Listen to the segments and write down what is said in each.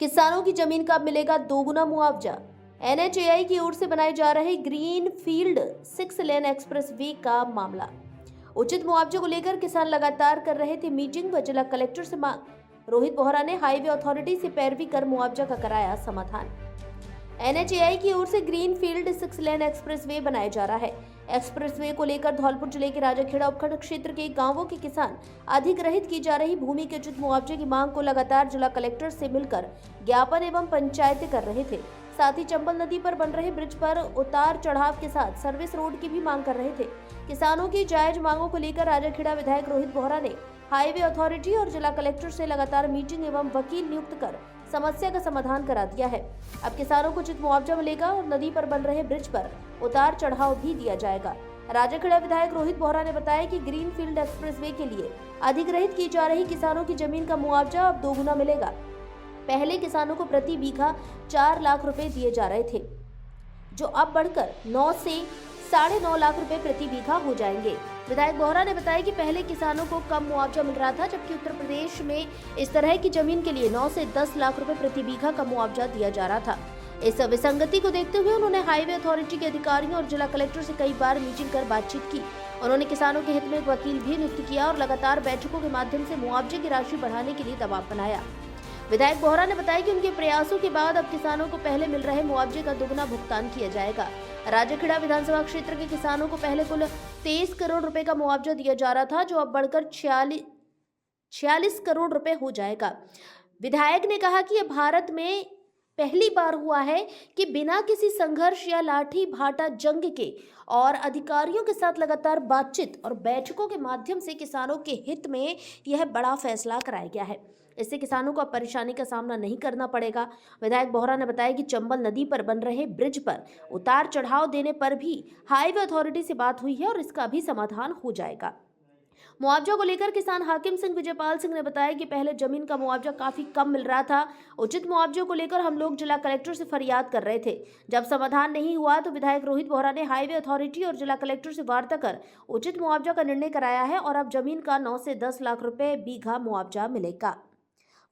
किसानों की जमीन का मिलेगा दोगुना मुआवजा। एनएचएआई की ओर से बनाए जा रहे ग्रीन फील्ड 6 लेन एक्सप्रेस वे का मामला। उचित मुआवजे को लेकर किसान लगातार कर रहे थे मीटिंग व जिला कलेक्टर से मांग। रोहित बोहरा ने हाईवे अथॉरिटी से पैरवी कर मुआवजा का कराया समाधान। एनएचएआई की ओर से ग्रीन फील्ड 6 लेन एक्सप्रेस वे बनाया जा रहा है। एक्सप्रेस वे को लेकर धौलपुर जिले के राजाखेड़ा उपखंड क्षेत्र के गांवों के किसान अधिग्रहित की जा रही भूमि के उचित मुआवजे की मांग को लगातार जिला कलेक्टर से मिलकर ज्ञापन एवं पंचायतें कर रहे थे। साथ ही चंबल नदी पर बन रहे ब्रिज पर उतार चढ़ाव के साथ सर्विस रोड की भी मांग कर रहे थे। किसानों की जायज मांगों को लेकर राजाखेड़ा विधायक रोहित बोहरा ने हाईवे अथॉरिटी और जिला कलेक्टर से लगातार मीटिंग एवं वकील नियुक्त कर समस्या का समाधान करा दिया है। अब किसानों को उचित मुआवजा मिलेगा और नदी पर बन रहे ब्रिज पर उतार चढ़ाव भी दिया जाएगा। राजाखेड़ा विधायक रोहित बोहरा ने बताया कि ग्रीन फील्ड एक्सप्रेसवे के लिए अधिग्रहित की जा रही किसानों की जमीन का मुआवजा अब दोगुना मिलेगा। पहले किसानों को प्रति बीघा 4 लाख रुपए दिए जा रहे थे, जो अब बढ़कर 9 से 9.5 लाख रुपए प्रति बीघा हो जाएंगे। विधायक बोहरा ने बताया कि पहले किसानों को कम मुआवजा मिल रहा था, जबकि उत्तर प्रदेश में इस तरह की जमीन के लिए 9 से 10 लाख रुपए प्रति बीघा का मुआवजा दिया जा रहा था। इस विसंगति को देखते हुए उन्होंने हाईवे अथॉरिटी के अधिकारियों और जिला कलेक्टर से कई बार मीटिंग कर बातचीत की। उन्होंने किसानों के हित में एक वकील भी नियुक्त किया और लगातार बैठकों के माध्यम से मुआवजे की राशि बढ़ाने के लिए दबाव बनाया। विधायक बोहरा ने बताया कि उनके प्रयासों के बाद अब किसानों को पहले मिल रहे मुआवजे का दोगुना भुगतान किया जाएगा। राजाखेड़ा विधानसभा क्षेत्र के किसानों को पहले कुल 23 करोड़ रुपए का मुआवजा दिया जा रहा था, जो अब बढ़कर 46 करोड़ रुपए हो जाएगा। विधायक ने कहा कि यह भारत में पहली बार हुआ है कि बिना किसी संघर्ष या लाठी भाटा जंग के और अधिकारियों के साथ लगातार बातचीत और बैठकों के माध्यम से किसानों के हित में यह बड़ा फैसला कराया गया है। इससे किसानों को अब परेशानी का सामना नहीं करना पड़ेगा। विधायक बोहरा ने बताया कि चंबल नदी पर बन रहे ब्रिज पर उतार चढ़ाव देने पर भी हाईवे अथॉरिटी से बात हुई है और इसका भी समाधान हो जाएगा। मुआवजा को लेकर किसान हाकिम सिंह विजयपाल सिंह ने बताया कि पहले जमीन का मुआवजा काफी कम मिल रहा था। उचित मुआवजे को लेकर हम लोग जिला कलेक्टर से फरियाद कर रहे थे। जब समाधान नहीं हुआ तो विधायक रोहित बोहरा ने हाईवे अथॉरिटी और जिला कलेक्टर से वार्ता कर उचित मुआवजा का निर्णय कराया है और अब जमीन का 9 से 10 लाख रुपए बीघा मुआवजा मिलेगा।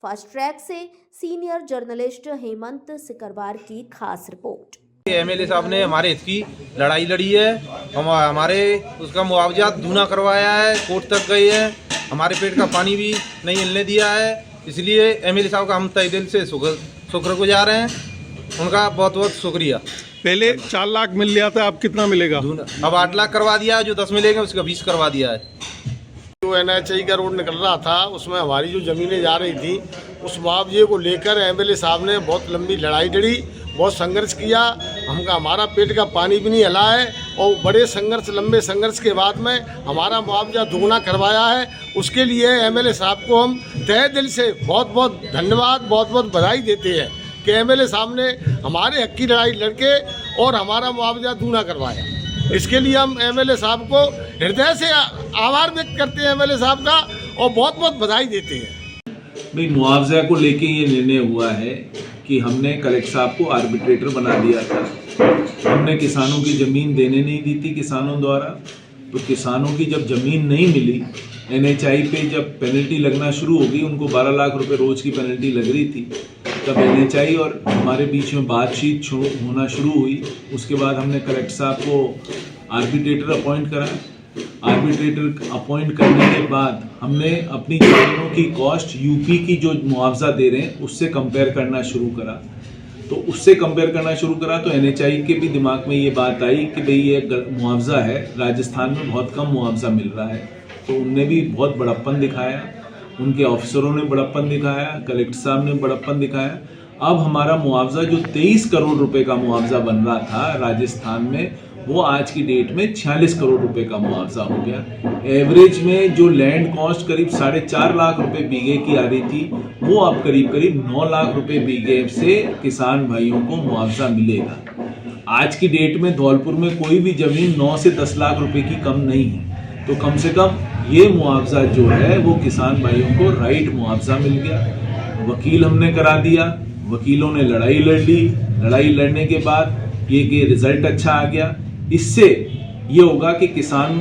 फास्ट ट्रैक से सीनियर जर्नलिस्ट हेमंत सिकरवार की खास रिपोर्ट। एमएलए साहब ने हमारे हित की लड़ाई लड़ी है, हमारे उसका मुआवजा दूना करवाया है, कोर्ट तक गए हैं, हमारे पेट का पानी भी नहीं हिलने दिया है। इसलिए एमएलए साहब का हम तहे दिल से शुक्रगुजार हैं, उनका बहुत बहुत शुक्रिया। पहले 4 लाख मिल लिया था, अब कितना मिलेगा? अब 8 लाख करवा दिया है, जो 10 मिलेंगे उसका 20 करवा दिया है। जो एनएचएआई का रोड निकल रहा था उसमें हमारी जो ज़मीनें जा रही थी, उस मुआवजे को लेकर एमएलए साहब ने बहुत लंबी लड़ाई लड़ी, बहुत संघर्ष किया। हमारा पेट का पानी भी नहीं हिला है और बड़े संघर्ष, लंबे संघर्ष के बाद में हमारा मुआवजा दोगुना करवाया है। उसके लिए एमएलए साहब को हम तहे दिल से बहुत बहुत धन्यवाद, बहुत बहुत बधाई देते हैं कि एमएलए साहब ने हमारे हक की लड़ाई लड़के और हमारा मुआवजा दूना करवाया। इसके लिए हम एमएलए साहब को हृदय से आभार व्यक्त करते हैं एमएलए साहब का, और बहुत बहुत बधाई देते हैं। भाई मुआवजा को लेके ये निर्णय हुआ है कि हमने कलेक्टर साहब को आर्बिट्रेटर बना दिया था। हमने किसानों की ज़मीन देने नहीं दी थी किसानों द्वारा, तो किसानों की जब ज़मीन नहीं मिली, एनएचएआई पे जब पेनल्टी लगना शुरू हो गई, उनको 12 लाख रुपए रोज़ की पेनल्टी लग रही थी, तब एनएचएआई और हमारे बीच में बातचीत होना शुरू हुई। उसके बाद हमने कलेक्टर साहब को आर्बिट्रेटर अपॉइंट करा। आर्बिट्रेटर अपॉइंट करने के बाद हमने अपनी ज़मीनों की कॉस्ट यूपी की जो मुआवजा दे रहे हैं उससे कंपेयर करना शुरू करा। तो उससे कंपेयर करना शुरू करा तो एनएचएआई के भी दिमाग में ये बात आई कि भाई ये मुआवजा है, राजस्थान में बहुत कम मुआवजा मिल रहा है। तो उनने भी बहुत बड़प्पन दिखाया, उनके ऑफिसरों ने बड़प्पन दिखाया, कलेक्टर साहब ने बड़प्पन दिखाया। अब हमारा मुआवजा जो 23 करोड़ रुपए का मुआवजा बन रहा था राजस्थान में, वो आज की डेट में 46 करोड़ रुपए का मुआवजा हो गया। एवरेज में जो लैंड कॉस्ट करीब 4.5 लाख रुपए बीघे की आ रही थी, वो अब करीब 9 लाख रुपए बीघे से किसान भाइयों को मुआवजा मिलेगा। आज की डेट में धौलपुर में कोई भी जमीन 9 से 10 लाख रुपए की कम नहीं है, तो कम से कम ये मुआवजा जो है वो किसान भाइयों को राइट मुआवजा मिल गया। वकील हमने करा दिया, वकीलों ने लड़ाई लड़ ली, लड़ाई लड़ने के बाद ये रिजल्ट अच्छा आ गया। इससे ये होगा कि किसान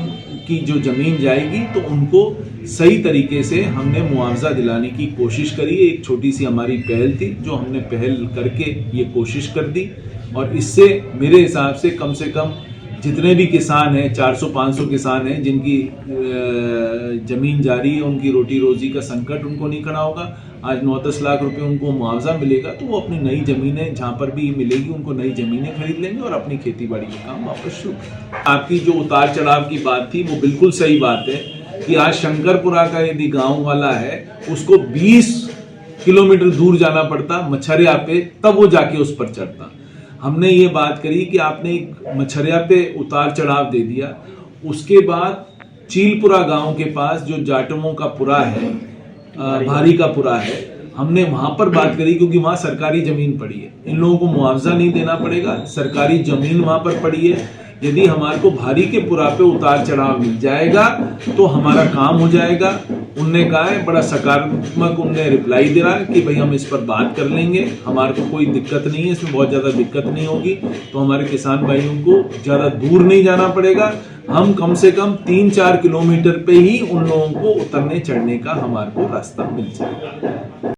की जो ज़मीन जाएगी तो उनको सही तरीके से हमने मुआवजा दिलाने की कोशिश करी। एक छोटी सी हमारी पहल थी जो हमने पहल करके ये कोशिश कर दी, और इससे मेरे हिसाब से कम जितने भी किसान हैं, 400-500 किसान हैं जिनकी ज़मीन जारी है, उनकी रोटी रोजी का संकट उनको नहीं खड़ा होगा। आज 9-10 लाख रुपए उनको मुआवजा मिलेगा तो वो अपनी नई ज़मीनें जहाँ पर भी मिलेगी उनको नई ज़मीनें खरीद लेंगे और अपनी खेती बाड़ी का काम वापस शुरू करेंगे। आपकी जो उतार चढ़ाव की बात थी वो बिल्कुल सही बात है कि आज शंकरपुरा का यदि गाँव वाला है उसको 20 किलोमीटर दूर जाना पड़ता मछरिया पे, तब वो जाके उस पर चढ़ता। हमने ये बात करी कि आपने एक मछरिया पे उतार चढ़ाव दे दिया, उसके बाद चीलपुरा गांव के पास जो जाटमों का पुरा है, भारी का पुरा है, हमने वहां पर बात करी क्योंकि वहां सरकारी जमीन पड़ी है। इन लोगों को मुआवजा नहीं देना पड़ेगा, सरकारी जमीन वहां पर पड़ी है। यदि हमारे को भारी के पुरा पे उतार चढ़ाव मिल जाएगा तो हमारा काम हो जाएगा। उनने कहा है, बड़ा सकारात्मक उनने रिप्लाई दे रहा है कि भाई हम इस पर बात कर लेंगे, हमारे को कोई दिक्कत नहीं है, इसमें बहुत ज़्यादा दिक्कत नहीं होगी। तो हमारे किसान भाइयों को ज़्यादा दूर नहीं जाना पड़ेगा। हम कम से कम 3-4 किलोमीटर पे ही उन लोगों को उतरने चढ़ने का हमारे को रास्ता मिल जाएगा।